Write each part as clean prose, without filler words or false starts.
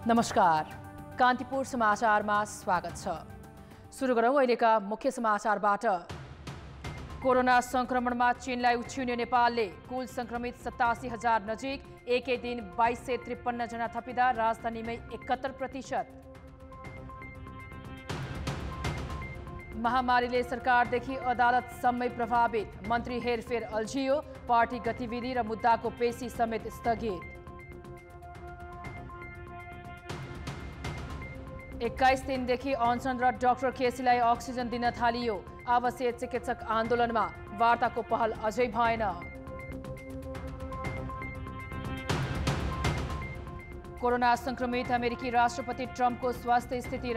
नमस्कार, कान्तिपुर समाचारमा स्वागत छ। सुरु गरौँ अहिलेका मुख्य समाचारबाट। कोरोना संक्रमणमा चीनलाई उछिन्यो नेपालले। कुल संक्रमित 87,000 नजिक, एकै दिन 2253 जना थपिँदा राजधानीमै 71%। महामारीले सरकारदेखि अदालतसम्मै प्रभावित, मन्त्री हेरफेर अल्झियो, पार्टी गतिविधि र मुद्दाको पेशी समेत स्थगित। 21 दिनदेखि अनसन र डाक्टर केसीलाई अक्सिजन दिन थालियो। आवासीय चिकित्सक आन्दोलनमा वार्ताको पहल अझै भएन। कोरोना संक्रमित अमेरिकी राष्ट्रपति ट्रम्पको स्वास्थ्य स्थिति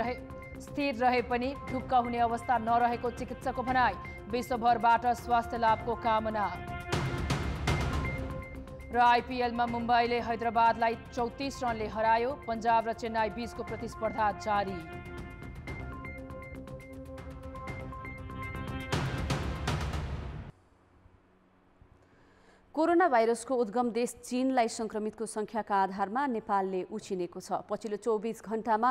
स्थिर रहे पनि ढुक्क हुने अवस्था नरहेको चिकित्सकको भनाई। विश्वभरबाट स्वास्थ्य लाभको कामना। र आइपिएलमा मुम्बईले हैदराबादलाई 34 रनले हरायो। पन्जाब र चेन्नई बीचको प्रतिस्पर्धा जारी। कोरोना भाइरसको उद्गम देश चीनलाई संक्रमितको संख्याका आधारमा नेपालले उछिनेको छ। पछिल्लो 24 घण्टामा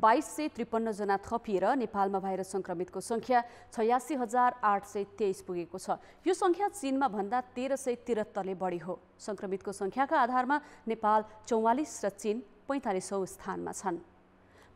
2253 जना थपिएर नेपालमा भाइरस संक्रमितको संख्या 86,823 पुगेको छ। यो संख्या चीनमा भन्दा 1373ले बढी हो। संक्रमितको संख्याका आधारमा नेपाल 44 र चीन 45औं स्थानमा छन्।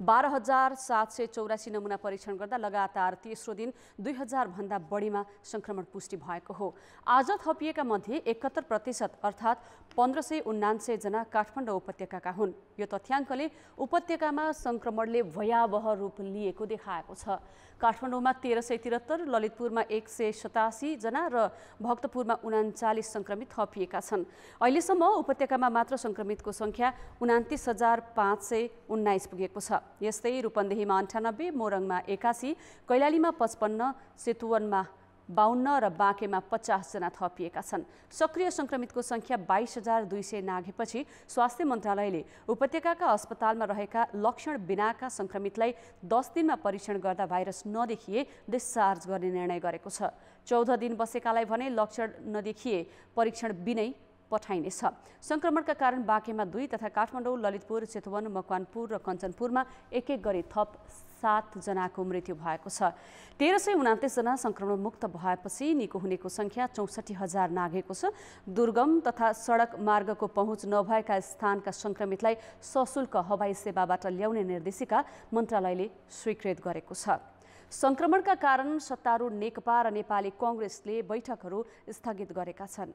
12,784 नमुना परीक्षण गर्दा लगातार तेस्रो दिन 2000 भन्दा बढीमा संक्रमण पुष्टि भएको हो। आज थपिएका मध्ये 71% अर्थात् 1579 जना काठमाडौँ उपत्यकाका हुन्। यो तथ्याङ्कले उपत्यकामा संक्रमणले भयावह रूप लिएको देखाएको छ। काठमाडौँमा 1373, ललितपुरमा 187 जना र भक्तपुरमा 39 संक्रमित थपिएका छन्। अहिलेसम्म उपत्यकामा मात्र संक्रमितको संख्या 29,519 पुगेको छ। यस्तै रूपन्देहीमा 98, मोरङमा 81, कैलालीमा 55, सेतुवनमा 52 र बाँकेमा 50 जना थपिएका छन्। सक्रिय संक्रमितको संख्या 22,200 नाघेपछि स्वास्थ्य मन्त्रालयले उपत्यकाका अस्पतालमा रहेका लक्षण बिनाका संक्रमितलाई 10 दिनमा परीक्षण गर्दा भाइरस नदेखिए डिस्चार्ज गर्ने निर्णय गरेको छ। 14 दिन बसेकालाई भने लक्षण नदेखिए परीक्षण बिनै पठाइनेछ। संक्रमणका कारण बाँकेमा 2 तथा काठमाडौँ, ललितपुर, चितवन, मकवानपुर र कञ्चनपुरमा एक गरी थप 7 जनाको मृत्यु भएको छ। 1329 जना संक्रमण मुक्त भएपछि निको हुनेको संख्या 64,000 नाघेको छ। दुर्गम तथा सडक मार्गको पहुँच नभएका स्थानका संक्रमितलाई सशुल्क हवाई सेवाबाट ल्याउने निर्देशिका मन्त्रालयले स्वीकृत गरेको छ। संक्रमणका कारण सत्तारूढ नेकपा र नेपाली कांग्रेसले बैठकहरू स्थगित गरेका छन्।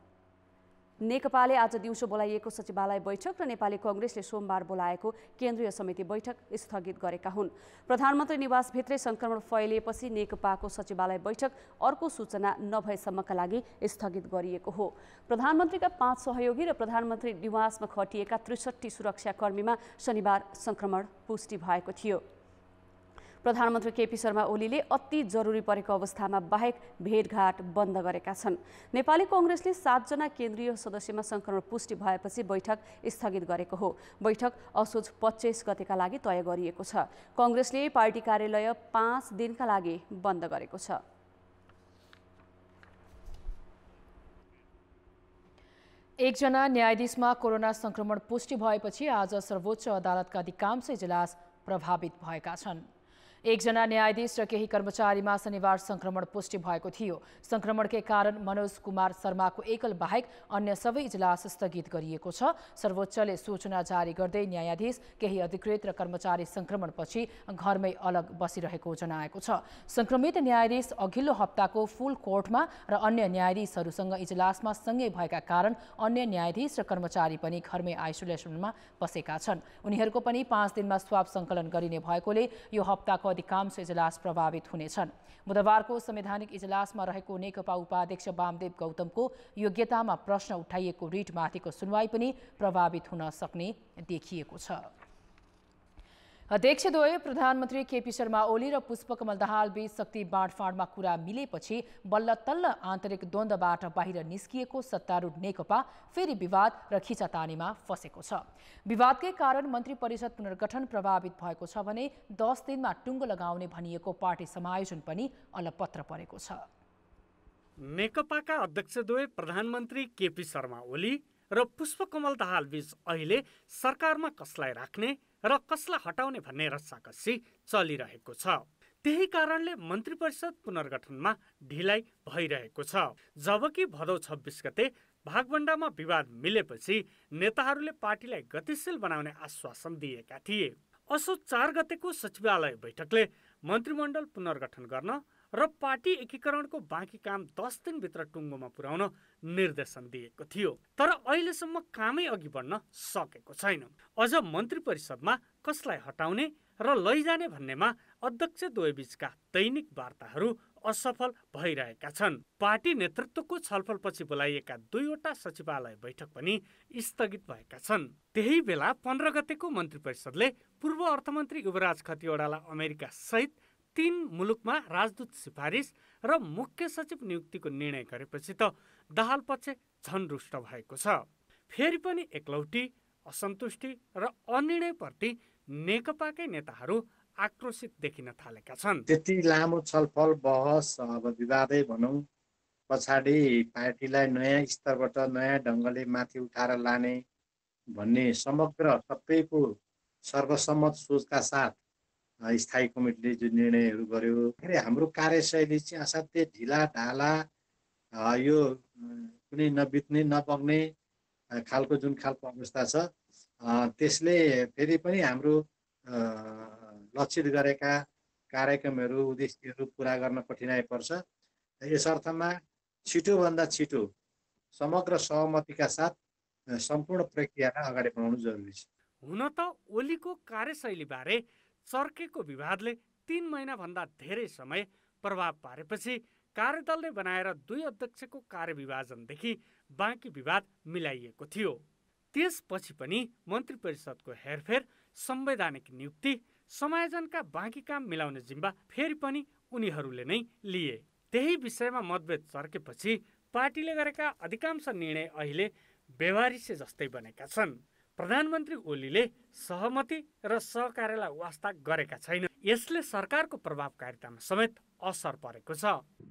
नेकपाले आज दिउँसो बोलाइएको सचिवालय बैठक र नेपाली कांग्रेसले सोमबार बोलाएको केन्द्रीय समिति बैठक स्थगित गरेका हुन्। प्रधानमन्त्री निवासभित्रै संक्रमण फैलिएपछि नेकपाको सचिवालय बैठक अर्को सूचना नभएसम्मका लागि स्थगित गरिएको हो। प्रधानमन्त्रीका 5 सहयोगी र प्रधानमन्त्री निवासमा खटिएका 63 सुरक्षाकर्मीमा शनिबार संक्रमण पुष्टि भएको थियो। प्रधानमन्त्री केपी शर्मा ओलीले अति जरुरी परेको अवस्थामा बाहेक भेटघाट बन्द गरेका छन्। नेपाली कांग्रेसले 7 जना केन्द्रीय सदस्यमा संक्रमण पुष्टि भएपछि बैठक स्थगित गरेको हो। बैठक असोज 25 गतेका लागि तय गरिएको छ। कांग्रेसले पार्टी कार्यालय 5 दिनका लागि बन्द गरेको छ। एकजना न्यायाधीशमा कोरोना संक्रमण पुष्टि भएपछि आज सर्वोच्च अदालतका अधिकांश इजलास प्रभावित भएका छन्। एकजना न्यायाधीश र केही कर्मचारीमा शनिबार संक्रमण पुष्टि भएको थियो। संक्रमणकै कारण मनोज कुमार शर्माको एकल बाहेक अन्य सबै इजलास स्थगित गरिएको छ। सर्वोच्चले सूचना जारी गर्दै न्यायाधीश केही अधिकृत र कर्मचारी संक्रमणपछि घरमै अलग बसिरहेको जनाएको छ। संक्रमित न्यायाधीश अघिल्लो हप्ताको फुल कोर्टमा र अन्य न्यायाधीशहरूसँग इजलासमा सँगै भएका कारण अन्य न्यायाधीश र कर्मचारी पनि घरमै आइसोलेसनमा बसेका छन्। उनीहरूको पनि 5 दिनमा स्वाब सङ्कलन गरिने भएकोले यो हप्ताको अधिकांश इजलास प्रभावित हुनेछन्। बुधबारको संवैधानिक इजलासमा रहेको नेकपा उपाध्यक्ष वामदेव गौतमको योग्यतामा प्रश्न उठाइएको रिटमाथिको सुनवाई पनि प्रभावित हुन सक्ने देखिएको छ। अध्यक्षद्वय प्रधानमन्त्री केपी शर्मा ओली र पुष्पकमल दाहाल बीच शक्ति बाँडफाँडमा कुरा मिलेपछि बल्ल तल्ल आन्तरिक द्वन्द्वबाट बाहिर निस्किएको सत्तारूढ नेकपा फेरि विवाद र खिचातानीमा फसेको छ। विवादकै कारण मन्त्री परिषद पुनर्गठन प्रभावित भएको छ भने 10 दिनमा टुङ्गो लगाउने भनिएको पार्टी समायोजन पनि अलपत्र परेको छ। नेकपाका अध्यक्षद्वय प्रधानमन्त्री केपी शर्मा ओली र पुष्पकमल दाहाल बीच अहिले सरकारमा कसलाई राख्ने र कसलाई हटाउने भन्ने रस्साकस्सी चलिरहेको छ। त्यही कारणले मन्त्री परिषद पुनर्गठनमा ढिलाइ भइरहेको छ। जबकि भदौ 26 गते भागभण्डामा विवाद मिलेपछि नेताहरूले पार्टीलाई गतिशील बनाउने आश्वासन दिएका थिए। असोज 4 गतेको सचिवालय बैठकले मन्त्रीमण्डल पुनर्गठन गर्न र पार्टी एकीकरणको बाँकी काम 10 दिनभित्र टुङ्गोमा पुर्याउन निर्देशन दिएको थियो। तर अहिलेसम्म कामै अघि बढ्न सकेको छैन। अझ मन्त्री परिषदमा कसलाई हटाउने र लैजाने भन्नेमा अध्यक्ष द्वयबीचका दैनिक वार्ताहरू असफल भइरहेका छन्। पार्टी नेतृत्वको छलफलपछि बोलाइएका 2वटा सचिवालय बैठक पनि स्थगित भएका छन्। त्यही बेला 15 गतेको मन्त्री परिषदले पूर्व अर्थमन्त्री युवराज खतिवडालाई अमेरिका सहित 3 मुलुकमा राजदूत सिफारिस र मुख्य सचिव नियुक्तिको निर्णय गरेपछि त दाहाल पक्ष झन रुष्ट भएको छ। फेरि पनि एकलौटी, असन्तुष्टि र अनिर्णयप्रति नेकपाकै नेताहरू आक्रोशित देखिन थालेका छन्। त्यति लामो छलफल बहस अब विवादै भनौँ पछाडि पार्टीलाई नयाँ स्तरबाट नयाँ ढङ्गले माथि उठाएर लाने भन्ने समग्र सबैको सर्वसम्मत सोचका साथ स्थायी कमिटीले जुन निर्णयहरू गर्यो, हाम्रो कार्यशैली चाहिँ असाध्यै ढिला ढाला, यो कुनै नबित्ने नबग्ने खालको जुन खालको अवस्था छ, त्यसले फेरि पनि हाम्रो लक्षित गरेका कार्यक्रमहरू उद्देश्यहरू पुरा गर्न कठिनाइ पर्छ। यस अर्थमा छिटोभन्दा छिटो समग्र सहमतिका साथ सम्पूर्ण प्रक्रियालाई अगाडि बढाउनु जरुरी छ। हुन त ओलीको कार्यशैलीबारे चर्केको विवादले 3 महिनाभन्दा धेरै समय प्रभाव पारेपछि कार्यदलले बनाएर 2 अध्यक्षको कार्यविभाजनदेखि बाँकी विवाद मिलाइएको थियो। त्यसपछि पनि मन्त्री परिषदको हेरफेर, संवैधानिक नियुक्ति, समायोजनका बाँकी काम मिलाउने जिम्मा फेरि पनि उनीहरूले नै लिए। त्यही विषयमा मतभेद चर्केपछि पार्टीले गरेका अधिकांश निर्णय अहिले व्यवहारिसे जस्तै बनेका छन्। प्रधानमन्त्री ओलीले सहमति र सहकार्यलाई वास्ता गरेका छैन। यसले सरकारको प्रभावकारितामा समेत असर परेको छ।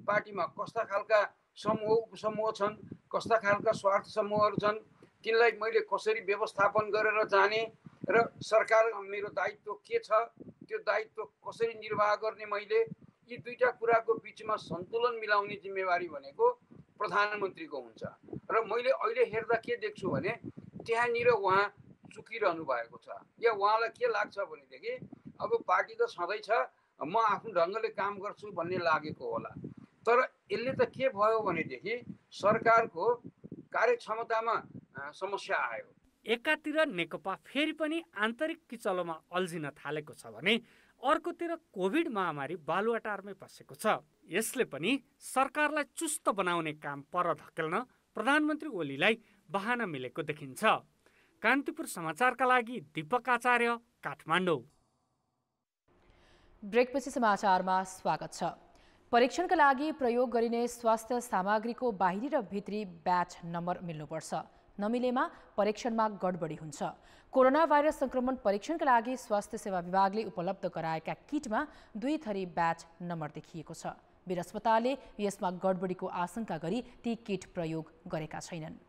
पार्टीमा कस्ता खालका समूह उपसमूह छन्, कस्ता खालका स्वार्थ समूहहरू छन्, तिनलाई मैले कसरी व्यवस्थापन गरेर जाने र सरकार मेरो दायित्व के छ, त्यो दायित्व कसरी निर्वाह गर्ने, मैले यी 2टा कुराको बिचमा सन्तुलन मिलाउने जिम्मेवारी भनेको प्रधानमन्त्रीको हुन्छ। र मैले अहिले हेर्दा के देख्छु भने त्यहाँनिर उहाँ चुकिरहनु भएको छ। या उहाँलाई के लाग्छ भनेदेखि अब पार्टी त सधैँ छ, म आफ्नो ढङ्गले काम गर्छु भन्ने लागेको होला। तर यसले त के भयो भनेदेखि सरकारको कार्यक्षमतामा समस्या आयो। एकातिर नेकपा फेरि पनि आन्तरिक किचलोमा अल्झिन थालेको छ भने अर्कोतिर कोभिड महामारी बालुवाटारमै पसेको छ। यसले पनि सरकारलाई चुस्त बनाउने काम पर धकेल्न प्रधानमन्त्री ओलीलाई बहाना मिलेको देखिन्छ। कान्तिपुर समाचारका लागि दीपक आचार्य, काठमाडौँ। ब्रेकपछि समाचारमा स्वागत छ। परीक्षणका लागि प्रयोग गरिने स्वास्थ्य सामग्रीको बाहिरी र भित्री ब्याच नम्बर मिल्नुपर्छ। नमिलेमा परीक्षणमा गडबडी हुन्छ। कोरोना भाइरस संक्रमण परीक्षणका लागि स्वास्थ्य सेवा विभागले उपलब्ध गराएका किटमा 2 थरी ब्याच नम्बर देखिएको छ। वीर अस्पतालले यसमा गडबडीको आशंका गरी ती किट प्रयोग गरेका छैनन्।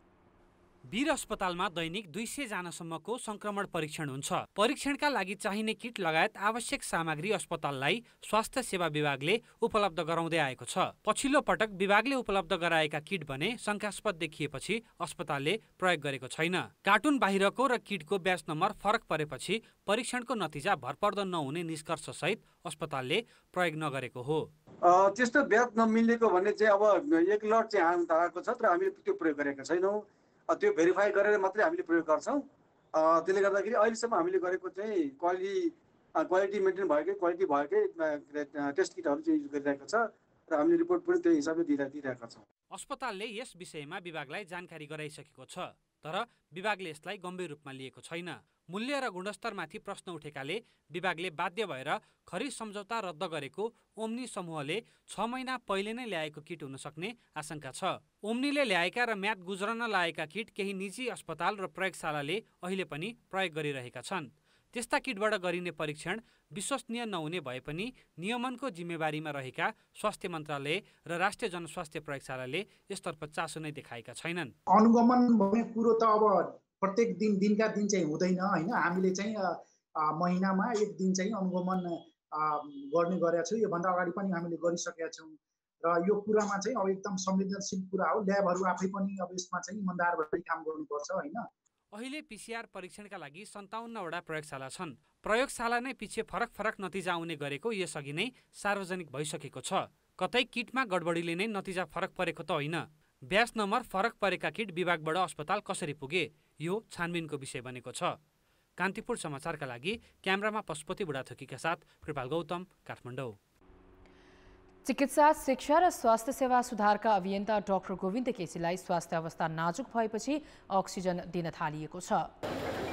वीर अस्पतालमा दैनिक 200 जनासम्मको संक्रमण परीक्षण हुन्छ। परीक्षणका लागि चाहिने किट लगायत आवश्यक सामग्री अस्पताललाई स्वास्थ्य सेवा विभागले उपलब्ध गराउँदै आएको छ। पछिल्लो पटक विभागले उपलब्ध गराएका किट भने शंकास्पद देखिएपछि अस्पतालले प्रयोग गरेको छैन। कार्टुन बाहिरको र किटको ब्याच नम्बर फरक परेपछि परीक्षणको नतिजा भरपर्दो नहुने निष्कर्ष सहित अस्पतालले प्रयोग नगरेको हो। त्यस्तो ब्याच नमिलेको भन्ने चाहिँ अब एक लट चाहिँ हामी धाराको छ, तर हामीले त्यो प्रयोग गरेका छैनौँ। त्यो भेरिफाई गरेर मात्रै हामीले प्रयोग गर्छौँ। त्यसले गर्दाखेरि अहिलेसम्म हामीले गरेको चाहिँ क्वालिटी मेन्टेन भएकै टेस्ट किटहरू चाहिँ युज गरिरहेको छ र हामीले रिपोर्ट पनि त्यही हिसाबले दिइरहेका छौँ। अस्पतालले यस विषयमा विभागलाई जानकारी गराइसकेको छ, तर विभागले यसलाई गम्भीर रूपमा लिएको छैन। मूल्य र गुणस्तरमाथि प्रश्न उठेकाले विभागले बाध्य भएर खरिद सम्झौता रद्द गरेको ओम्नी समूहले 6 महिना पहिले नै ल्याएको किट हुन सक्ने आशंका छ। ओम्नीले ल्याएका र म्याद गुज्रन लागेका किट केही निजी अस्पताल र प्रयोगशालाले अहिले पनि प्रयोग गरिरहेका छन्। त्यस्ता किटबाट गरिने परीक्षण विश्वसनीय नहुने भए पनि नियमनको जिम्मेवारीमा रहेका स्वास्थ्य मन्त्रालय र राष्ट्रिय जनस्वास्थ्य प्रयोगशालाले यसतर्फ चासो नै देखाएका छैनन्। अनुगमन भन्ने कुरो त अब प्रत्येक दिनका दिन चाहिँ हुँदैन हैन। हामीले चाहिँ महिनामा 1 दिन चाहिँ अनुगमन गर्ने गरेका छौँ। योभन्दा अगाडि पनि हामीले गरिसकेका छौँ र यो कुरामा चाहिँ अब एकदम संवेदनशील कुरा हो। ल्याबहरू आफै पनि अब यसमा चाहिँ इमानदार भएर काम गर्नुपर्छ होइन। अहिले PCR परीक्षणका लागि 57वटा प्रयोगशाला छन्। प्रयोगशाला नै पछि फरक नतिजा आउने गरेको यसअघि नै सार्वजनिक भइसकेको छ। कतै किटमा गडबडीले नै नतिजा फरक परेको त होइन। ब्याच नम्बर फरक परेका किट विभागबाट अस्पताल कसरी पुगे, यो छानबिनको विषय बनेको छ। कान्तिपुर समाचारका लागि क्यामेरामा पशुपति बुढाथोकीका साथ कृपाल गौतम, काठमाडौँ। चिकित्सा शिक्षा र स्वास्थ्य सेवा सुधारका अभियन्ता डाक्टर गोविन्द केसीलाई स्वास्थ्य अवस्था नाजुक भएपछि अक्सिजन दिन थालिएको छ।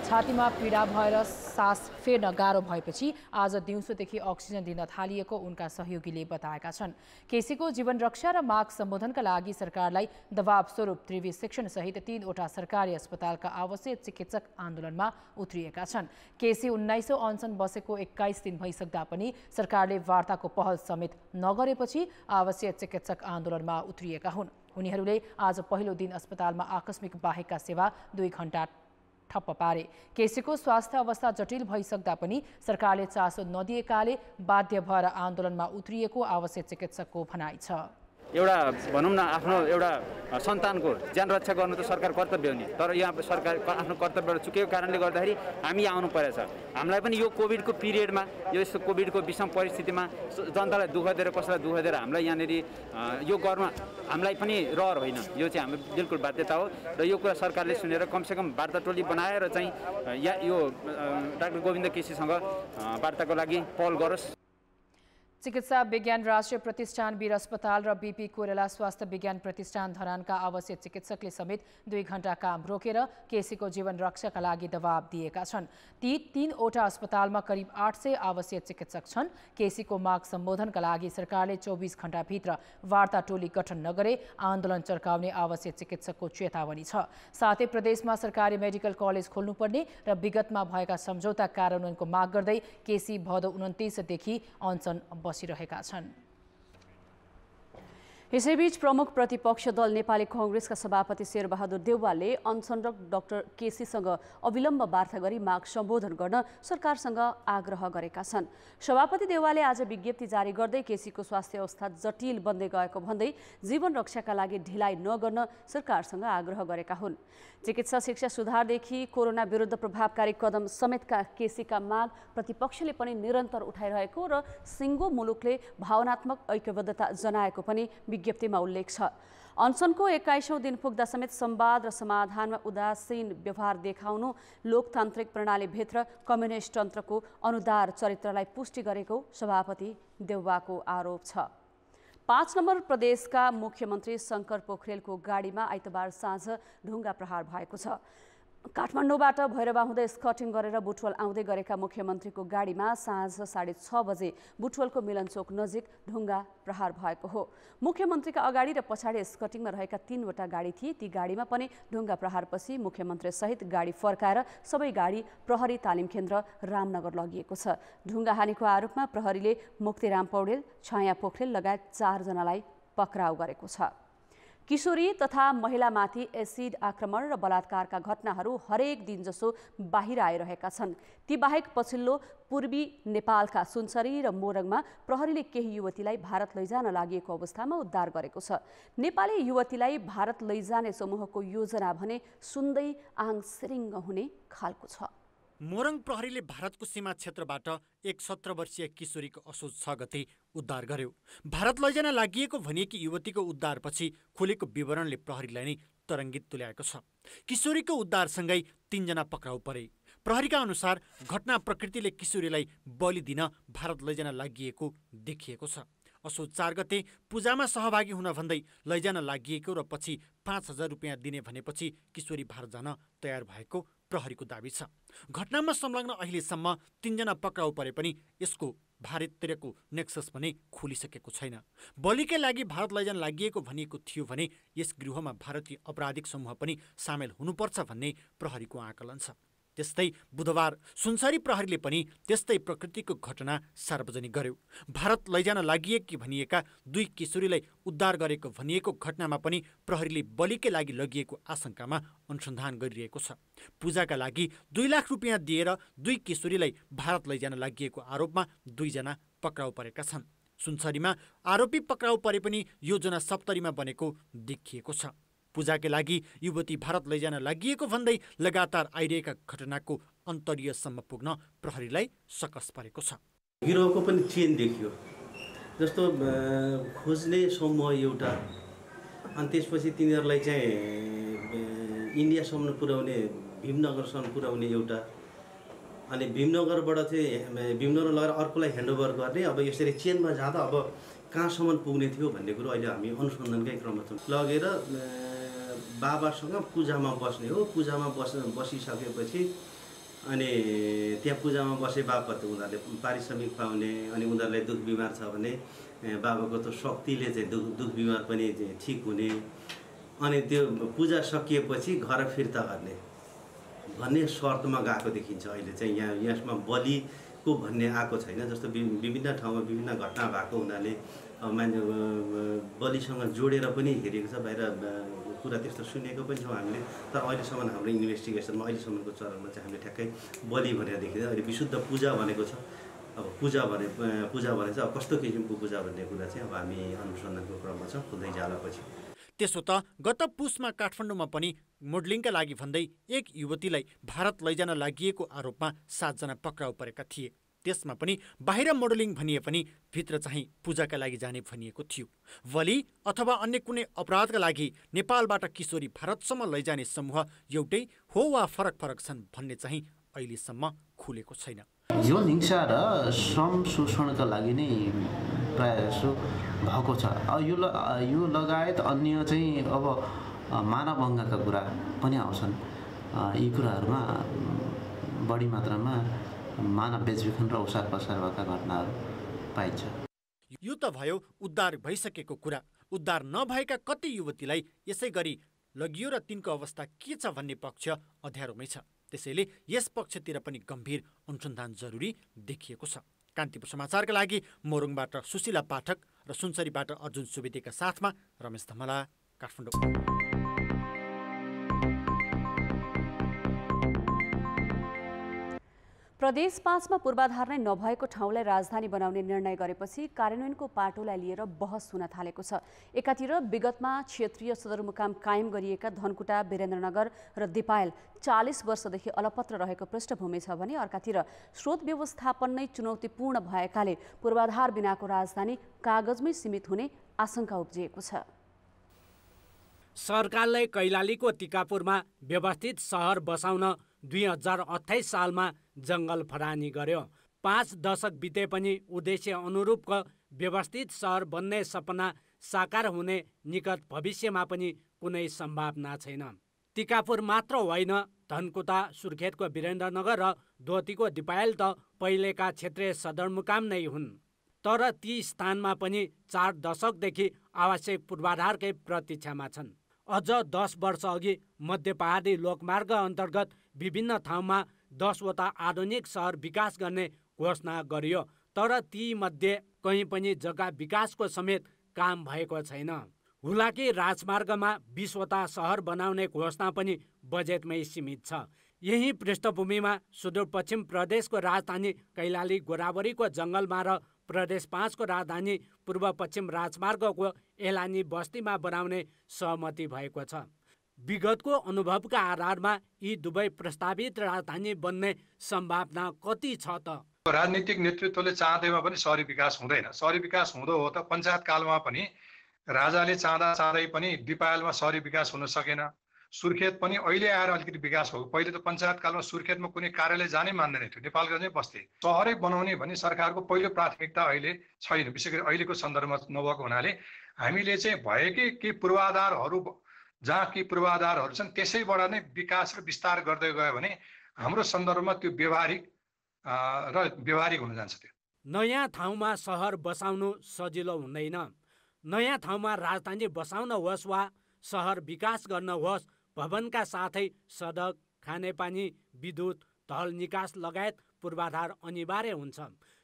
छातीमा पीडा भएर सास फेर्न गाह्रो भएपछि आज दिउँसोदेखि अक्सिजन दिन थालिएको उनका सहयोगीले बताएका छन्। केसीको जीवन रक्षा र माग सम्बोधनका लागि सरकारलाई दबाव स्वरूप त्रिवी सेक्सन सहित 3वटा सरकारी अस्पतालका आवश्यक चिकित्सक आन्दोलनमा उत्रिएका छन्। केसी 19औं अनसन बसेको 21 दिन भइसक्दा पनि सरकारले वार्ताको पहल समेत नगरेपछि आवश्यक चिकित्सक आन्दोलनमा उत्रिएका हुन्। उनीहरूले आज पहिलो दिन अस्पतालमा आकस्मिक बाहेकका सेवा 2 घण्टा ठप्प पारे। केसीको स्वास्थ्य अवस्था जटिल भइसक्दा पनि सरकारले चासो नदिएकाले बाध्य भएर आन्दोलनमा उत्रिएको आवश्यक चिकित्सकको भनाइ छ। एउटा भनौँ न आफ्नो एउटा सन्तानको ज्यान रक्षा गर्नु त सरकार कर्तव्य हो नि, तर यहाँ सरकार आफ्नो कर्तव्यबाट चुकेको कारणले गर्दाखेरि हामी आउनु परेछ। हामीलाई पनि यो कोभिडको पिरियडमा, यो यस्तो कोभिडको विषम परिस्थितिमा जनतालाई दुःख दिएर कसैलाई दुःख दिएर हामीलाई यहाँनिर यो गर्न हामीलाई पनि रहर होइन, यो चाहिँ हाम्रो बिल्कुल बाध्यता हो। र यो कुरा सरकारले सुनेर कमसेकम वार्ता टोली बनाएर चाहिँ यो डाक्टर गोविन्द केसीसँग वार्ताको लागि पहल गरोस्। चिकित्सा विज्ञान राष्ट्रिय प्रतिष्ठान वीर अस्पताल र बीपी कोइराला स्वास्थ्य विज्ञान प्रतिष्ठान धरानका आवश्यक चिकित्सकले समेत 2 घण्टा काम रोकेर केसीको जीवन रक्षाका लागि दबाब दिएका छन्। ती 3वटा अस्पतालमा करिब 800 आवश्यक चिकित्सक छन्। केसीको माग सम्बोधनका लागि सरकारले 24 घण्टाभित्र वार्ता टोली गठन नगरे आन्दोलन चर्काउने आवश्यक चिकित्सकको चेतावनी छ। साथै प्रदेशमा सरकारी मेडिकल कलेज खोल्नुपर्ने र विगतमा भएका सम्झौता कार्यान्वयनको माग गर्दै केसी भदौ 29 देखि अनसन बसिरहेका छन्। यसैबीच प्रमुख प्रतिपक्ष दल नेपाली कांग्रेसका सभापति शेरबहादुर देउवाले अनसनरत डाक्टर केसीसँग अविलम्ब वार्ता गरी माग सम्बोधन गर्न सरकारसँग आग्रह गरेका छन्। सभापति देउवाले आज विज्ञप्ति जारी गर्दै केसीको स्वास्थ्य अवस्था जटिल बन्दै गएको भन्दै जीवन रक्षाका लागि ढिलाइ नगर्न सरकारसँग आग्रह गरेका हुन्। चिकित्सा शिक्षा सुधारदेखि कोरोना विरुद्ध प्रभावकारी कदम समेतका केसीका माग प्रतिपक्षले पनि निरन्तर उठाइरहेको र सिङ्गो मुलुकले भावनात्मक ऐक्यबद्धता जनाएको पनि विज्ञप्तिमा उल्लेख छ। अनसनको 21औं दिन पुग्दा समेत संवाद र समाधानमा उदासीन व्यवहार देखाउनु लोकतान्त्रिक प्रणालीभित्र कम्युनिस्ट तन्त्रको अनुदार चरित्रलाई पुष्टि गरेको सभापति देउवाको आरोप छ। 5 नम्बर प्रदेशका मुख्यमन्त्री शङ्कर पोखरेलको गाडीमा आइतबार साँझ ढुङ्गा प्रहार भएको छ। काठमाडौँबाट भैरवा हुँदै स्कटिङ गरेर बुटवल आउँदै गरेका मुख्यमन्त्रीको गाडीमा साँझ 6:30 बजे बुटवलको मिलनचोक नजिक ढुङ्गा प्रहार भएको हो। मुख्यमन्त्रीका अगाडि र पछाडि स्कटिङमा रहेका 3वटा गाडी थिए। ती गाडीमा पनि ढुङ्गा प्रहारपछि मुख्यमन्त्री सहित गाडी फर्काएर सबै गाडी प्रहरी तालिम केन्द्र रामनगर लगिएको छ। ढुङ्गा हानेको आरोपमा प्रहरीले मुक्तिराम पौडेल, छाया पोखरेल लगायत 4 जनालाई पक्राउ गरेको छ। किशोरी तथा महिलामाथि एसिड आक्रमण र बलात्कारका घटनाहरू हरेक दिन जसो बाहिर आइरहेका छन्। ती बाहेक पछिल्लो पूर्वी नेपालका सुनसरी र मोरङमा प्रहरीले केही युवतीलाई भारत लैजान लागि अवस्थामा उद्धार गरेको छ। नेपाली युवतीलाई भारत लैजाने समूहको योजना भने सुन्दै आङ सिरिङ्ग हुने खालको छ। मोरङ प्रहरीले भारतको सीमा क्षेत्रबाट एक 17 वर्षीय किशोरीको असोज 6 गते उद्धार गर्यो। भारत लैजान लागिएको भनिएकी युवतीको उद्धारपछि खुलेको विवरणले प्रहरीलाई नै तरङ्गित तुल्याएको छ। किशोरीको उद्धारसँगै 3 जना पक्राउ परे। प्रहरीका अनुसार घटना प्रकृतिले किशोरीलाई बलि दिन भारत लैजान लागिएको देखिएको छ। असोज 4 गते पूजामा सहभागी हुन भन्दै लैजान लागिएको र पछि 5,000 रुपियाँ दिने भनेपछि किशोरी भारत जान तयार भएको प्रहरीको दाबी छ। घटनामा संलग्न अहिलेसम्म 3 जना पक्राउ परे पनि यसको भारततिरको नेक्सस भने खुलिसकेको छैन। बलिकै लागि भारत लैजान लागिएको भनिएको थियो भने यस गृहमा भारतीय अपराधिक समूह पनि सामेल हुनुपर्छ भन्ने प्रहरीको आकलन छ। त्यस्तै बुधबार सुनसरी प्रहरीले पनि त्यस्तै प्रकृतिको घटना सार्वजनिक गर्यो। भारत लैजान लागि भनिएका 2 किशोरीलाई उद्धार गरेको भनिएको घटनामा पनि प्रहरीले बलिकै लागि लगिएको आशंकामा अनुसन्धान गरिरहेको छ। पूजाका लागि 2 लाख रुपियाँ दिएर 2 किशोरीलाई भारत लैजान लागि आरोपमा 2 जना पक्राउ परेका छन्। सुनसरीमा आरोपी पक्राउ परे पनि योजना सप्तरीमा बनेको देखिएको छ। पूजाकै लागि युवती भारत लैजान लागि भन्दै लगातार आइरहेका घटनाको अन्तर्यसम्म पुग्न प्रहरीलाई सकस परेको छ। गिरोहको पनि चेन देखियो, जस्तो खोज्ने समूह एउटा, अनि त्यसपछि तिनीहरूलाई चाहिँ इन्डियासम्म पुर्याउने, भीमनगरसम्म पुर्याउने एउटा, अनि भीमनगरबाट चाहिँ भीमनगर लगेर अर्कोलाई ह्यान्डओभर गर्ने। अब यसरी चेनमा जाँदा अब कहाँसम्म पुग्ने थियो भन्ने कुरो अहिले हामी अनुसन्धानकै क्रममा छौँ। लगेर बाबासँग पूजामा बस्ने हो। पूजामा बसिसकेपछि अनि त्यहाँ पूजामा बसे बापत उनीहरूले पारिश्रमिक पाउने, अनि उनीहरूलाई दुख बिमार छ भने बाबाको त शक्तिले चाहिँ दुख बिमार पनि ठिक हुने, अनि त्यो पूजा सकिएपछि घर फिर्ता गर्ने भन्ने शर्तमा गएको देखिन्छ। अहिले चाहिँ यसमा बलिको भन्ने आएको छैन। जस्तो विभिन्न ठाउँमा विभिन्न घटना भएको हुनाले मान्छे बलिसँग जोडेर पनि हेरेको छ, बाहिर कुरा त्यस्तो सुनेको पनि छौँ हामीले। तर अहिलेसम्म हाम्रो इन्भेस्टिगेसनमा अहिलेसम्मको चरणमा चाहिँ हामीले ठ्याक्कै बलि भनेर देखिँदैन। अहिले विशुद्ध पूजा भनेको छ। अब पूजा भने चाहिँ अब कस्तो किसिमको पूजा भन्ने कुरा चाहिँ अब हामी अनुसन्धानको क्रममा छ, खुल्दै जाला पछि। त्यसो त गत पुसमा काठमाडौँमा पनि मोडलिङका लागि भन्दै एक युवतीलाई भारत लैजान लागि आरोपमा 7 जना पक्राउ परेका थिए। त्यसमा पनि बाहिर मोडलिङ भनिए पनि भित्र चाहिँ पूजाका लागि जाने भनिएको थियो। बलि अथवा अन्य कुनै अपराधका लागि नेपालबाट किशोरी भारतसम्म लैजाने समूह एउटै हो वा फरक फरक छन् भन्ने चाहिँ अहिलेसम्म खुलेको छैन। यौन हिंसा र श्रम शोषणका लागि नै प्रायः भएको छ। यो लगायत अन्य चाहिँ अब मानवभङ्गका कुरा पनि आउँछन्। यी कुराहरूमा बढी मात्रामा मानव बेचबिखन र ओसार पसार भएका घटनाहरू पाइन्छ। यो त भयो उद्धार भइसकेको कुरा। उद्धार नभएका कति युवतीलाई यसै गरी लगियो र तिनको अवस्था के छ भन्ने पक्ष अँध्यारोमै छ। त्यसैले यस पक्षतिर पनि गम्भीर अनुसन्धान जरुरी देखिएको छ। कान्तिपुर समाचारका लागि मोरङबाट सुशीला पाठक र सुनसरीबाट अर्जुन सुवेदीका साथमा रमेश धमला, काठमाडौँ। प्रदेश 5 मा पूर्वाधार नै नभएको ठाउँलाई राजधानी बनाउने निर्णय गरेपछि कार्यान्वयनको पाटोलाई लिएर बहस हुन थालेको छ। एकातिर विगतमा क्षेत्रीय सदरमुकाम कायम गरिएका धनकुटा, वीरेन्द्रनगर र दिपायल 40 वर्षदेखि अलपत्र रहेको पृष्ठभूमि छ भने अर्कातिर स्रोत व्यवस्थापन नै चुनौतीपूर्ण भएकाले पूर्वाधार बिनाको राजधानी कागजमै सीमित हुने आशंका उब्जिएको छ। सरकारले कैलालीको टिकापुरमा व्यवस्थित सहर बसाउन 2028 सालमा जङ्गल फरानी गर्यो। 5 दशक बिते पनि उद्देश्य अनुरूपको व्यवस्थित सहर बन्ने सपना साकार हुने निकट भविष्यमा पनि कुनै सम्भावना छैन। टिकापुर मात्र होइन, धनकुटा, सुर्खेतको वीरेन्द्रनगर र दोतीको दिपायल त पहिलेका क्षेत्रीय सदरमुकाम नै हुन्। तर ती स्थानमा पनि 4 दशकदेखि आवश्यक पूर्वाधारकै प्रतीक्षामा छन्। अझ 10 वर्ष अघि मध्य पहाडी लोकमार्ग अन्तर्गत विभिन्न ठाउँमा 10 वटा आधुनिक सहर विकास गर्ने घोषणा गरियो। तर ती मध्ये कहीँ पनि जग्गा विकासको समेत काम भएको छैन। हुलाकी राजमार्गमा 20 वटा सहर बनाउने घोषणा पनि बजेटमै सीमित छ। यही पृष्ठभूमिमा सुदूरपश्चिम प्रदेशको राजधानी कैलाली गोदावरीको जङ्गलमा र प्रदेश 5 को राजधानी पूर्व पश्चिम राजमार्गको एलानी बस्तीमा बनाउने सहमति भएको छ। विगतको अनुभवका आधारमा यी दुवै प्रस्तावित राजधानी बन्ने सम्भावना कति छ त? राजनीतिक नेतृत्वले चाहँदैमा पनि शहरी विकास हुँदैन। शहरी विकास हुँदो हो त पञ्चायत कालमा पनि राजाले चाहँदै पनि दिपायलमा शहरी विकास हुन सकेन। सुर्खेत पनि अहिले आएर अलिकति विकास हो। पहिले त पञ्चायत कालमा सुर्खेतमा कुनै कार्यालय जानै मान्दैन थियो, नेपालगञ्जमै बस्थे। सहरै बनाउने भन्ने सरकारको पहिलो प्राथमिकता अहिले छैन, विशेष गरी अहिलेको सन्दर्भमा नभएको हुनाले हामीले चाहिँ भएकै केही पूर्वाधारहरू जहाँ केही पूर्वाधारहरू छन् त्यसैबाट नै विकास र विस्तार गर्दै गयो भने हाम्रो सन्दर्भमा त्यो व्यवहारिक हुन जान्छ। त्यो नयाँ ठाउँमा सहर बसाउनु सजिलो हुँदैन। नयाँ ठाउँमा राजधानी बसाउन होस् वा सहर विकास गर्न होस्, भवनका साथै सडक, खानेपानी, विद्युत, ढल निकास लगायत पूर्वाधार अनिवार्य हुन्छ।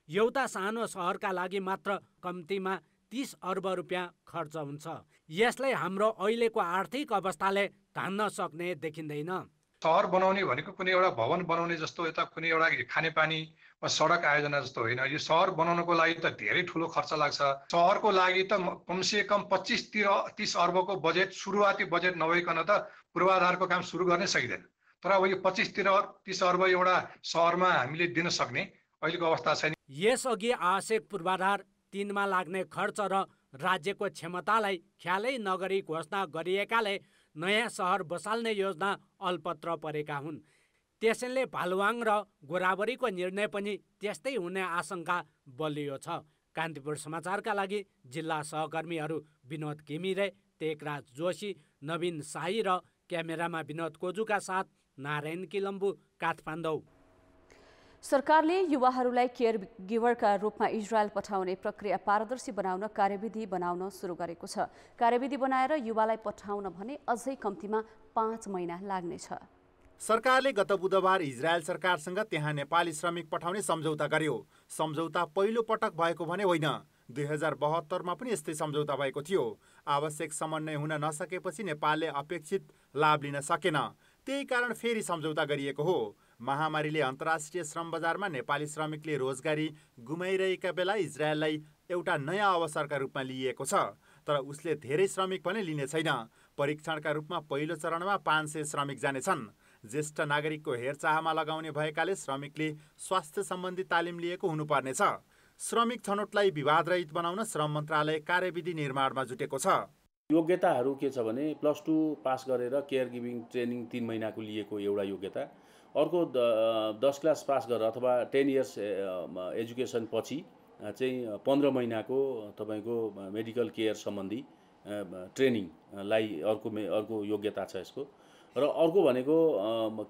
एउटा सानो सहरका लागि मात्र कम्तीमा 30 अर्ब रुपियाँ खर्च हुन्छ। यसलाई हाम्रो अहिलेको आर्थिक अवस्थाले धान्न सक्ने देखिँदैन। सहर बनाउने भनेको कुनै एउटा भवन बनाउने जस्तो यता कुनै एउटा खानेपानी वा सडक आयोजना जस्तो होइन। यो सहर बनाउनको लागि त धेरै ठुलो खर्च लाग्छ। सहरको लागि त कमसे कम 25-30 अर्बको बजेट, सुरुवाती बजेट नभइकन त पूर्वाधारको काम सुरु गर्नै सकिँदैन। तर अब यो 25-30 अर्ब एउटा सहरमा हामीले दिन सक्ने अहिलेको अवस्था छैन। यसअघि आवश्यक पूर्वाधार 3मा लाग्ने खर्च र राज्यको क्षमतालाई ख्यालै नगरी घोषणा गरिएकाले नयाँ सहर बसाल्ने योजना अल्पत्र परेका हुन्। त्यसैले भालुवाङ र गोराबरीको निर्णय पनि त्यस्तै हुने आशंका बलियो छ। कान्तिपुर समाचारका लागि जिल्ला सहकर्मीहरू विनोद घिमिरे, टेकराज जोशी, नवीन शाही र क्यामेरामा विनोद कोजुका साथ नारायण किलम्बु, काठमाडौँ। सरकारले युवाहरूलाई केयर गिभरका रूपमा इजरायल पठाउने प्रक्रिया पारदर्शी बनाउन कार्यविधि बनाउन सुरु गरेको छ। कार्यविधि बनाएर युवालाई पठाउन भने अझै कम्तीमा 5 महिना लाग्नेछ। सरकारले गत बुधबार इजरायल सरकारसँग त्यहाँ नेपाली श्रमिक पठाउने सम्झौता गर्यो। सम्झौता पहिलो पटक भएको भने होइन। 2072मा पनि यस्तै सम्झौता भएको थियो। आवश्यक समन्वय हुन नसकेपछि नेपालले अपेक्षित लाभ लिन सकेन। त्यही कारण फेरि सम्झौता गरिएको हो। महामारीले अन्तर्राष्ट्रिय श्रम बजारमा नेपाली श्रमिकले रोजगारी गुमाइरहेका बेला इजरायललाई एउटा नयाँ अवसरका रूपमा लिइएको छ। तर उसले धेरै श्रमिक पनि लिने छैन। परीक्षणका रूपमा पहिलो चरणमा 500 श्रमिक जानेछन्। ज्येष्ठ नागरिकको हेरचाहमा लगाउने भएकाले श्रमिकले स्वास्थ्य सम्बन्धी तालिम लिएको हुनुपर्नेछ। श्रमिक छनौटलाई विवादरहित बनाउन श्रम मन्त्रालय कार्यविधि निर्माणमा जुटेको छ। योग्यताहरू के छ भने +2 पास गरेर केयर गिभिङ ट्रेनिङ 3 महिनाको लिएको एउटा योग्यता, अर्को 10 क्लास पास गरेर अथवा 10 इयर्स एजुकेसन पछि चाहिँ 15 महिनाको तपाईँको मेडिकल केयर सम्बन्धी ट्रेनिङलाई अर्को योग्यता छ यसको। र अर्को भनेको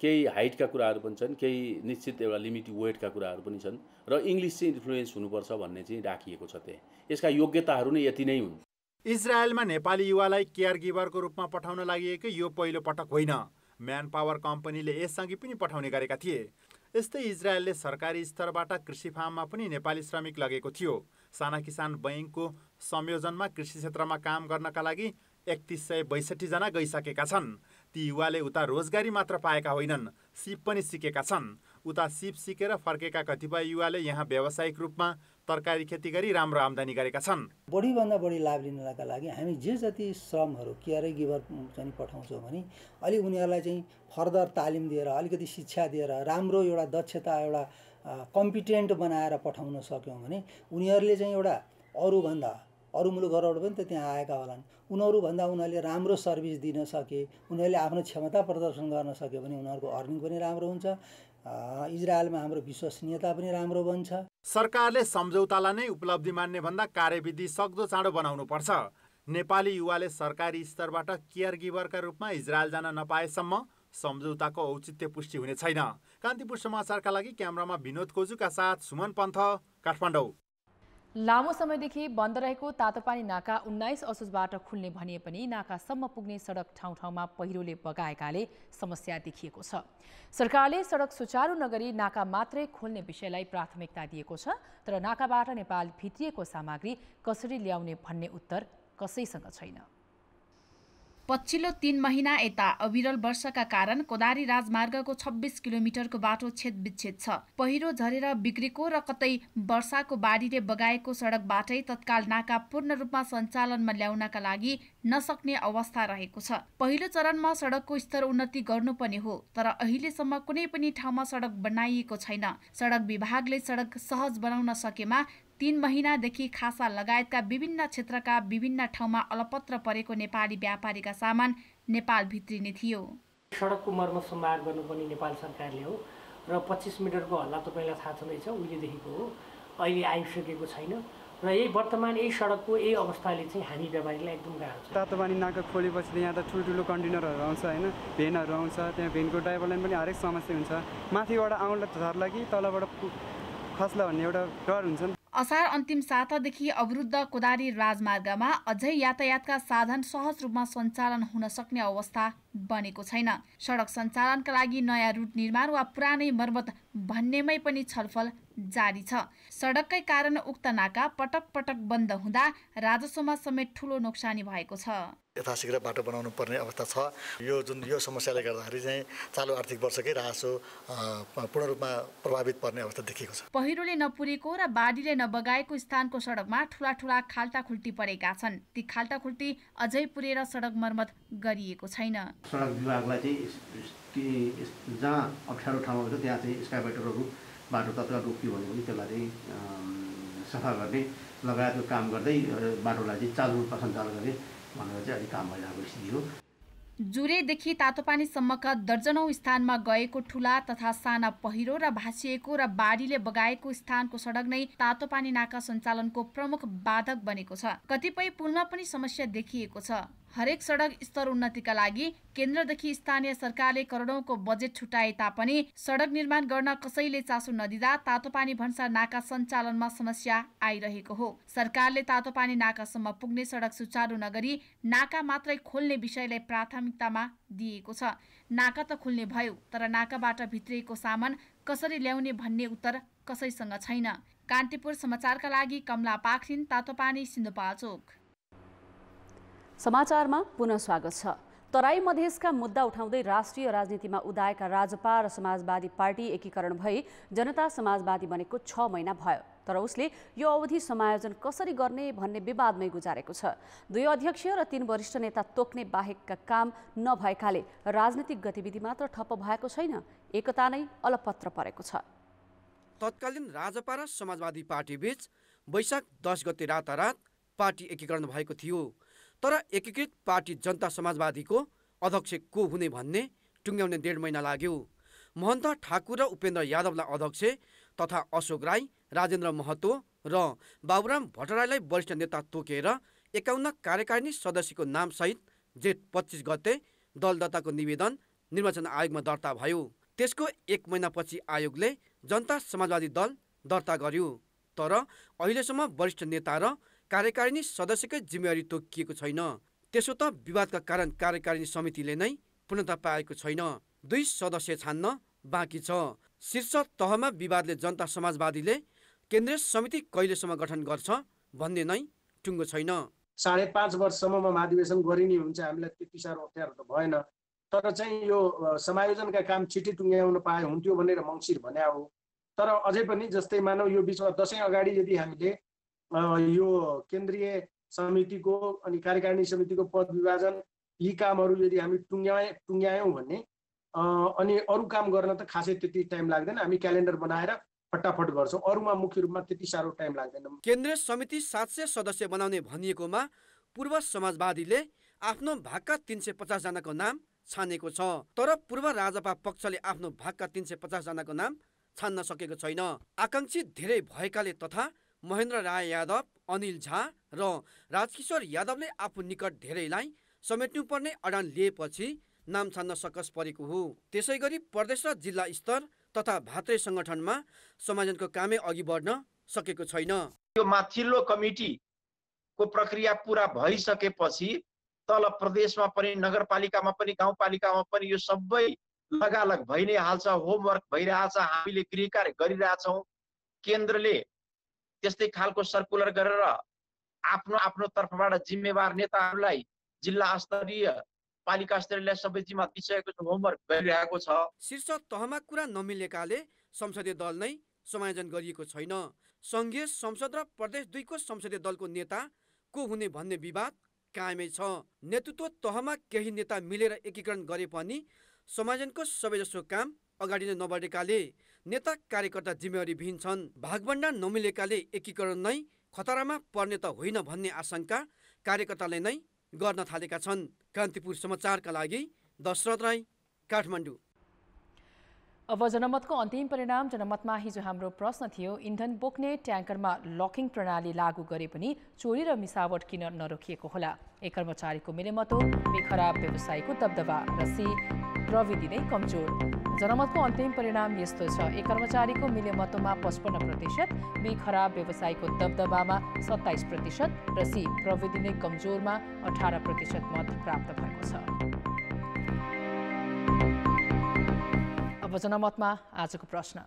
केही हाइटका कुराहरू पनि छन्, केही निश्चित एउटा लिमिटेड वेटका कुराहरू पनि छन् र इङ्ग्लिस चाहिँ इन्फ्लुएन्स हुनुपर्छ भन्ने चाहिँ राखिएको छ। त्यहाँ यसका योग्यताहरू नै यति नै हुन्। इजरायलमा नेपाली युवालाई केयर गिभरको रूपमा पठाउन लागि यो पहिलो पटक होइन। म्यान पावर कम्पनीले यसअघि पनि पठाउने गरेका थिए। यस्तै इजरायलले सरकारी स्तरबाट कृषि फार्ममा पनि नेपाली श्रमिक लगेको थियो। साना किसान बैङ्कको संयोजनमा कृषि क्षेत्रमा काम गर्नका लागि 3162 जना गइसकेका छन्। ती युवाले उता रोजगारी मात्र पाएका होइनन्, सिप पनि सिकेका छन्। उता सिप सिकेर फर्केका कतिपय युवाले यहाँ व्यावसायिक रूपमा तरकारी खेती गरी राम्रो आम्दानी गरेका छन्। बढीभन्दा बढी लाभ लिनका लागि हामी जे जति श्रमहरू केयर गिभर चाहिँ पठाउँछौँ भने अलि उनीहरूलाई चाहिँ फर्दर तालिम दिएर, अलिकति शिक्षा दिएर, राम्रो एउटा दक्षता, एउटा कम्पिटेन्ट बनाएर पठाउन सक्यौँ भने उनीहरूले चाहिँ एउटा अरू मुलुकहरूबाट पनि त त्यहाँ आएका होलान्, उनीहरूभन्दा उनीहरूले राम्रो सर्भिस दिन सके, उनीहरूले आफ्नो क्षमता प्रदर्शन गर्न सक्यो भने उनीहरूको अर्निङ पनि राम्रो हुन्छ, इजरायलमा हाम्रो विश्वसनीयता पनि राम्रो बन्छ। सरकारले सम्झौतालाई नै उपलब्धि मान्ने भन्दा कार्यविधि सक्दो चाँडो बनाउनु पर्छ। नेपाली युवाले सरकारी स्तरबाट केयर गिभरका रूपमा इजरायल जान नपाएसम्म सम्झौताको औचित्य पुष्टि हुने छैन। कान्तिपुर समाचारका लागि क्यामेरामा विनोद कोजुका साथ सुमन पन्थ, काठमाडौँ। लामो समयदेखि बन्द रहेको तातोपानी नाका 19 असोजबाट खुल्ने भनिए पनि नाकासम्म पुग्ने सडक ठाउँ ठाउँमा पहिरोले बगाएकाले समस्या देखिएको छ। सरकारले सडक सुचारू नगरी नाका मात्रै खोल्ने विषयलाई प्राथमिकता दिएको छ। तर नाकाबाट नेपाल भित्रिएको सामग्री कसरी ल्याउने भन्ने उत्तर कसैसँग छैन। पछिल्लो 3 महिना यता अविरल वर्षाका कारण कोदारी राजमार्गको 26 किलोमिटरको बाटो छेदविच्छेद छ। पहिरो झरेर बिग्रेको र कतै वर्षाको बाढीले बगाएको सडकबाटै तत्काल नाका पूर्ण रूपमा सञ्चालनमा ल्याउनका लागि नसक्ने अवस्था रहेको छ। पहिलो चरणमा सडकको स्तर उन्नति गर्नुपर्ने हो, तर अहिलेसम्म कुनै पनि ठाउँमा सडक बनाइएको छैन। सडक विभागले सडक सहज बनाउन सकेमा 3 महिनादेखि खासा लगायतका विभिन्न क्षेत्रका विभिन्न ठाउँमा अलपत्र परेको नेपाली व्यापारीका सामान नेपाल भित्रिने थियो। सडकको मर्मत सम्भार गर्नुपर्ने नेपाल सरकारले हो र 25 मिटरको हल्ला तपाईँलाई थाहा छँदैछ, उहिलेदेखिको हो, अहिले आइसकेको छैन र यही वर्तमान यही सडकको यही अवस्थाले चाहिँ हामी व्यापारीलाई एकदम गाह्रो छ। तातोपानी नाका खोलेपछि यहाँ त ठुल्ठुलो कन्टेनरहरू आउँछ होइन, भेनहरू आउँछ, त्यहाँ भेनको ड्राइभर लाइन पनि हरेक समस्या हुन्छ। माथिबाट आउला झर्ला कि तलबाट खस्ला भन्ने एउटा डर हुन्छ। असार अन्तिम सातादेखि अवरुद्ध कोदारी राजमार्गमा अझै यातायातका साधन सहज रूपमा सञ्चालन हुन सक्ने अवस्था बनेको छैन। सडक सञ्चालनका लागि नयाँ रुट निर्माण वा पुरानै मर्मत भन्नेमै पनि छलफल जारी छ। सडककै कारण उक्त नाका पटक पटक बन्द हुँदा राजस्वमा समेत ठूलो नोक्सानी भएको छ। यथाशीघ्र बाटो बनाउनु पर्ने अवस्था छ। यो समस्याले गर्दाखेरि चाहिँ चालु आर्थिक वर्षकै राजस्व पूर्ण रूपमा प्रभावित पर्ने अवस्था देखिएको छ। पहिरोले नपुरेको र बाढीले नबगाएको स्थानको सडकमा ठूला खाल्टाखुल्टी परेका छन्। ती खाल्टाखुल्टी अझै पुरेर सडक मर्मत गरिएको छैन। सडक विभागलाई चाहिँ जहाँ अप्ठ्यारो ठाउँहरू छ त्यहाँ चाहिँ स्काइबाइटरहरू बाटो तत्काल रोकियो भने पनि त्यसलाई चाहिँ सफा गर्ने लगायतको काम गर्दै बाटोलाई चाहिँ चालु रूपमा सञ्चालन गर्ने भनेर चाहिँ अलिक काम भइरहेको स्थिति हो। जुरेदेखि तातोपानीसम्मका दर्जनौं स्थानमा गएको ठूला तथा साना पहिरो र भाँसिएको र बाढीले बगाएको स्थानको सडक नै तातोपानी नाका सञ्चालनको प्रमुख बाधक बनेको छ। कतिपय पुलमा पनि समस्या देखिएको छ। हरेक सडक स्तर उन्नतिका लागि केन्द्रदेखि स्थानीय सरकारले करोडौंको बजेट छुटाए तापनि सडक निर्माण गर्न कसैले चासो नदिँदा तातोपानी भन्सार नाका सञ्चालनमा समस्या आइरहेको हो। सरकारले तातोपानी नाकासम्म पुग्ने सडक सुचारू नगरी नाका मात्रै खोल्ने विषयलाई प्राथमिकतामा दिएको छ। नाका त खोल्ने भयो, तर नाकाबाट भित्रिएको सामान कसरी ल्याउने भन्ने उत्तर कसैसँग छैन। कान्तिपुर समाचारका लागि कमला पाखरिन, तातोपानी, सिन्धुपाल्चोक। समाचारमा पुनः स्वागत छ। तराई मधेसका मुद्दा उठाउँदै राष्ट्रिय राजनीतिमा उदाएका राजपा र समाजवादी पार्टी एकीकरण भई जनता समाजवादी बनेको 6 महिना भयो, तर उसले यो अवधि समायोजन कसरी गर्ने भन्ने विवादमै गुजारेको छ। 2 अध्यक्ष र 3 वरिष्ठ नेता तोक्ने बाहेकका काम नभएकाले राजनीतिक गतिविधि मात्र ठप्प भएको छैन, एकता नै अलपत्र परेको छ। तत्कालीन राजपा र समाजवादी पार्टी बीच वैशाख 10 गते रातारात पार्टी एकीकरण भएको थियो, तर एकीकृत पार्टी जनता समाजवादीको अध्यक्ष को हुने भन्ने टुङ्ग्याउने 1.5 महिना लाग्यो। महन्त ठाकुर र उपेन्द्र यादवलाई अध्यक्ष तथा अशोक राई, राजेन्द्र महतो र बाबुराम भट्टराईलाई वरिष्ठ नेता तोकेर 51 कार्यकारिणी सदस्यको नामसहित जेठ 25 गते दलदत्ताको निवेदन निर्वाचन आयोगमा दर्ता भयो। त्यसको 1 महिनापछि आयोगले जनता समाजवादी दल दर्ता गर्यो, तर अहिलेसम्म वरिष्ठ नेता र कार्यकारिणी सदस्यकै जिम्मेवारी तोकिएको छैन। त्यसो त विवादका कारण कार्यकारिणी समितिले नै पूर्णता पाएको छैन। 2 सदस्य छान्न बाँकी छ। शीर्ष तहमा विवादले जनता समाजवादीले केन्द्रीय समिति कहिलेसम्म गठन गर्छ भन्ने नै टुङ्गो छैन। 5.5 वर्षसम्म महाधिवेशन गरिने हुन्छ, हामीलाई त्यति साह्रो अप्ठ्यारो त भएन, तर चाहिँ यो समायोजनका काम छिटै टुङ्ग्याउन पाए हुन्थ्यो भनेर मङ्सिर भने हो। तर अझै पनि जस्तै मानव यो बिचमा दशैं अगाडि यदि हामीले यो केन्द्रीय समितिको अनि कार्यकारिणी समितिको पद विभाजन यी कामहरू यदि हामी टुङ्ग्यायौँ भने अनि अरू काम गर्न त खासै त्यति टाइम लाग्दैन। हामी क्यालेन्डर बनाएर फटाफट गर्छौँ, अरूमा मुख्य रूपमा त्यति साह्रो टाइम लाग्दैन। केन्द्रीय समिति 700 सदस्य बनाउने भनिएकोमा पूर्व समाजवादीले आफ्नो भागका 350 जनाको नाम छानेको छ, तर पूर्व राजपा पक्षले आफ्नो भागका 350 जनाको नाम छान्न सकेको छैन। आकांक्षी धेरै भएकाले तथा महेन्द्र राय यादव, अनिल झा र राजकिशोर यादवले आफू निकट धेरैलाई समेट्नुपर्ने अडान लिएपछि नाम छान्न सकस परेको हो। त्यसै गरी प्रदेश र जिल्ला स्तर तथा भातृ सङ्गठनमा समायोजनको कामै अघि बढ्न सकेको छैन। यो माथिल्लो कमिटीको प्रक्रिया पुरा भइसकेपछि तल प्रदेशमा पनि नगरपालिकामा पनि गाउँपालिकामा पनि यो सबै लगालग भइ नै हाल्छ। होमवर्क भइरहेछ, हामीले गृह कार्य गरिरहेछौँ। केन्द्रले त्यस्तै खालको सर्कुलर गरेर आफ्नो तर्फबाट जिम्मेवार नेताहरूलाई जिल्ला स्तरीय पालिका स्तरीय सबै जिम्मा दिइसकेको छ, होमवर्क गरिरहेको छ। शीर्ष तहमा कुरा नमिलेकाले संसदीय दल नै समायोजन गरिएको छैन। संघीय संसद र प्रदेश 2 को संसदीय दलको नेता को हुने भन्ने विवाद कायमै छ। नेतृत्व तहमा केही नेता मिलेर एकीकरण गरे पनि समायोजनको सबैजसो काम अगाडि नै नबढेकाले नेता कार्यकर्ता जिम्मेवारी विहीन छन्। भागभण्डा नमिलेकाले एकीकरण नै खतरामा पर्ने त होइन भन्ने आशंका कार्यकर्ताले नै गर्न थालेका छन्। कान्तिपुर समाचारका लागि दशरथ राई, काठमाडौँ। अब जनमतको अन्तिम परिणाम। जनमतमा हिजो हाम्रो प्रश्न थियो, इन्धन बोक्ने ट्याङ्करमा लकिङ प्रणाली लागू गरे पनि चोरी र मिसावट किन नरोकिएको होला? ए कर्मचारीको मिलेमतो, बे खराब व्यवसायको दबदबा र सी प्रविधि नै कमजोर। जनमतको अन्तिम परिणाम यस्तो छ। ए कर्मचारीको मिलेमतोमा 55%, बी खराब व्यवसायको दबदबामा 27% र सी प्रविधि नै कमजोरमा 18% मत प्राप्त भएको छ। अब जनमतमा आजको प्रश्न।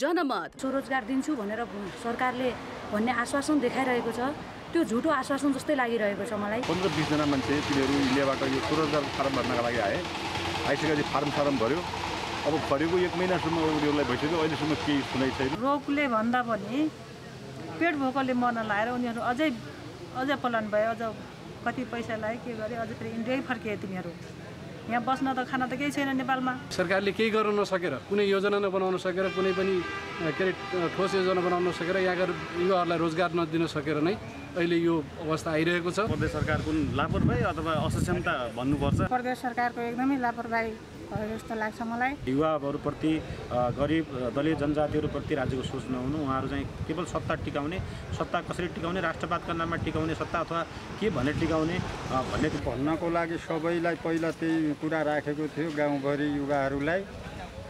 जनमत स्वरोजगार दिन्छु भनेर सरकारले भन्ने आश्वासन देखाइरहेको छ, त्यो झुटो आश्वासन जस्तै लागिरहेको छ मलाई। 15-20 जना मान्छे तिनीहरू इन्डियाबाट यो स्वरोजगार फारम भर्नका लागि आइसकेपछि फारम भर्यो। अब भरेको 1 महिनासम्म उनीहरूलाई भइसक्यो, अहिलेसम्म केही सुनाइ छैन। रोगले भन्दा पनि पेट भोकले मर्न लाएर उनीहरू अझै पलायन भए, अझ कति पैसा लाए के गरे, अझै फेरि इन्डियै फर्किए तिनीहरू। यहाँ बस्न त खाना त केही छैन नेपालमा। सरकारले केही गर्न नसकेर, कुनै योजना नबनाउन सकेर, कुनै पनि के अरे ठोस योजना बनाउन नसकेर, यहाँका युवाहरूलाई रोजगार नदिन सकेर नै अहिले यो अवस्था आइरहेको छ। प्रदेश सरकारको लापरवाही अथवा असक्षमता भन्नुपर्छ। प्रदेश सरकारको एकदमै लापरवाही भयो जस्तो लाग्छ मलाई। युवाहरूप्रति, गरिब दलित जनजातिहरूप्रति राज्यको सोच नहुनु, उहाँहरू चाहिँ केवल सत्ता टिकाउने, सत्ता कसरी टिकाउने, राष्ट्रवादका नाममा टिकाउने सत्ता अथवा के भने टिकाउने भन्ने भन्नको लागि सबैलाई पहिला त्यही कुरा राखेको थियो गाउँभरि युवाहरूलाई।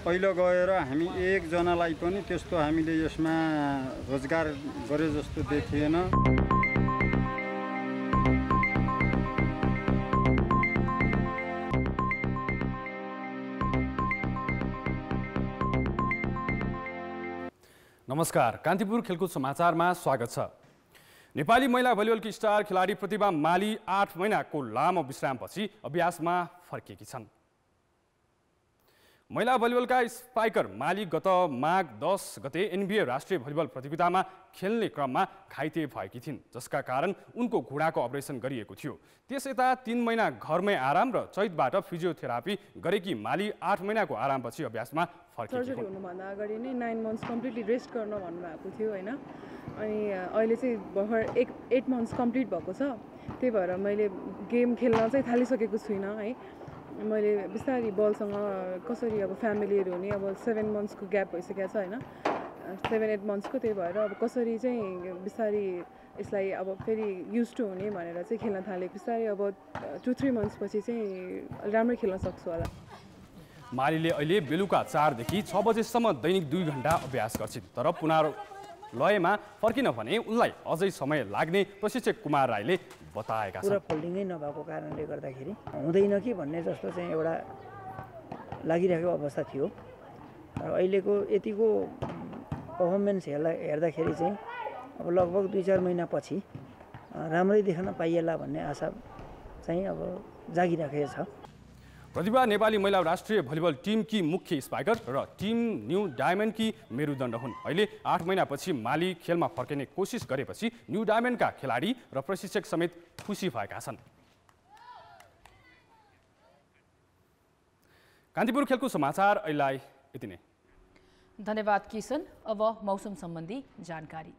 पहिलो गएर हामी एकजनालाई पनि त्यस्तो हामीले यसमा रोजगार गरे जस्तो देखिएन। नमस्कार, कान्तिपुर खेलकुद समाचारमा स्वागत छ। नेपाली महिला भलिबलकी स्टार खेलाडी प्रतिभा माली 8 महिनाको लामो विश्रामपछि अभ्यासमा फर्किएकी छन्। महिला भलिबलका स्पाइकर माली गत माघ 10 गते एनबिए राष्ट्रिय भलिबल प्रतियोगितामा खेल्ने क्रममा घाइते भएकी थिइन्, जसका कारण उनको घुँडाको अपरेसन गरिएको थियो। त्यस यता 3 महिना घरमै आराम र चैतबाट फिजियोथेरापी गरेकी माली 8 महिनाको आरामपछि अभ्यासमा फर्किएकी सर्जरी हुनुभन्दा अगाडि नै 9 मन्थ्स कम्प्लिटली रेस्ट गर्न भन्नुभएको थियो होइन। अनि अहिले चाहिँ भर्खर 8 मन्थ्स कम्प्लिट भएको छ। त्यही भएर मैले गेम खेल्न चाहिँ थालिसकेको छुइनँ है। मैले बिस्तारै बलसँग कसरी अब फ्यामिलीहरू हुने, अब 7 मन्थ्सको ग्याप भइसकेको छ होइन, 7-8 मन्थ्सको। त्यही भएर अब कसरी चाहिँ बिस्तारै यसलाई अब फेरि युज टु हुने भनेर चाहिँ खेल्न थालेँ। बिस्तारै अब 2-3 मन्थ्सपछि चाहिँ राम्रै खेल्न सक्छु होला। मालीले अहिले बेलुका 4 देखि 6 बजेसम्म दैनिक 2 घण्टा अभ्यास गर्छिन्, तर पुनर्लयमा फर्किन भने उनलाई अझै समय लाग्ने प्रशिक्षक कुमार राईले बताएका छन्। पुरा फोल्डिङै नभएको कारणले गर्दाखेरि हुँदैन कि भन्ने जस्तो चाहिँ एउटा लागिरहेको अवस्था थियो। र अहिलेको यतिको पर्फर्मेन्स हेर्दाखेरि चाहिँ अब लगभग 2-4 महिनापछि राम्रै देख्न पाइएला भन्ने आशा चाहिँ अब जागिराखेको छ। प्रतिभा नेपाली महिला राष्ट्रिय भलिबल टिमकी मुख्य स्पाइकर र टिम न्यू डायमन्डकी मेरुदण्ड हुन्। अहिले 8 महिनापछि माली खेलमा फर्किने कोसिस गरेपछि न्यू डायमन्डका खेलाडी र प्रशिक्षक समेत खुसी भएका छन्। कान्तिपुर खेलकुद समाचार अहिलेलाई यति नै। धन्यवाद किसन। अब मौसम सम्बन्धी जानकारी।